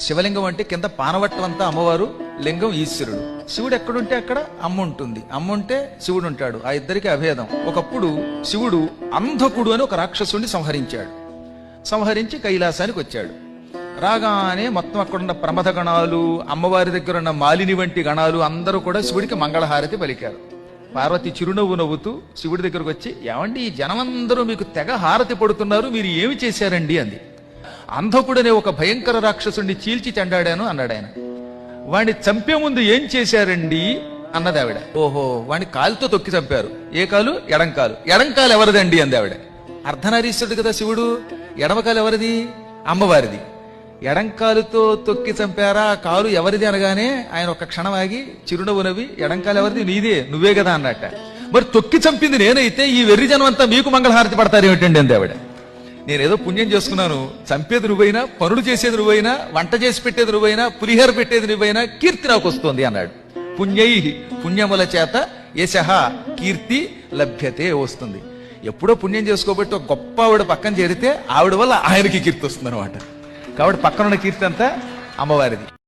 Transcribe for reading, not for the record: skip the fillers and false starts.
శివలింగం అంటే కింద పానవట్టం అంతా అమ్మవారు, లింగం ఈశ్వరుడు. శివుడు ఎక్కడుంటే అక్కడ అమ్మ ఉంటుంది, అమ్మ ఉంటే శివుడు ఉంటాడు. ఆ ఇద్దరికి అభేదం. ఒకప్పుడు శివుడు అంధకుడు అని ఒక రాక్షసుడిని సంహరించాడు. సంహరించి కైలాసానికి వచ్చాడు. రాగానే మొత్తం అక్కడున్న ప్రమథ గణాలు, అమ్మవారి దగ్గర ఉన్న మాలిని వంటి గణాలు అందరూ కూడా శివుడికి మంగళహారతి పలికారు. పార్వతి చిరునవ్వు నవ్వుతూ శివుడి దగ్గరకు వచ్చి, ఏమండి ఈ జనమందరూ మీకు తెగ హారతి పడుతున్నారు, మీరు ఏమి చేశారండి అంది. అంధకుడనే ఒక భయంకర రాక్షసుడిని చీల్చి చెండాడాను అన్నాడు ఆయన. వాణ్ణి చంపే ముందు ఏం చేశారండి అన్నది ఆవిడ. ఓహో, వాణ్ణి కాలుతో తొక్కి చంపారు. ఏ కాలు? ఎడంకాలు. ఎడంకాలు ఎవరిదండి అంది ఆవిడ. అర్ధనారీశ్వరుడు కదా శివుడు, ఎడమకాలు ఎవరిది? అమ్మవారిది. ఎడంకాలుతో తొక్కి చంపారా, కాలు ఎవరిది అనగానే ఆయన ఒక క్షణం ఆగి చిరునవ్వు నవ్వి, ఎడంకాలు ఎవరిది? నీదే, నువ్వే కదా అన్నట్ట. మరి తొక్కి చంపింది నేనైతే ఈ వెర్రి జనం అంతా మీకు మంగళహారతి పడతారు ఏమిటండి అంది ఆవిడ. నేనేదో పుణ్యం చేసుకున్నాను, చంపేది నువ్వైనా, పనులు చేసేది నువ్వైనా, వంట చేసి పెట్టేది నువ్వైనా, పులిహోర పెట్టేది నువ్వైనా, కీర్తి నాకు వస్తుంది అన్నాడు. పుణ్యై, పుణ్యముల చేత యశః కీర్తి లభ్యతే వస్తుంది. ఎప్పుడో పుణ్యం చేసుకోబట్టి ఒక గొప్ప ఆవిడ పక్కన చేరితే ఆవిడ వల్ల ఆయనకి కీర్తి వస్తుంది అనమాట. కాబట్టి పక్కనున్న కీర్తి అంతా అమ్మవారిది.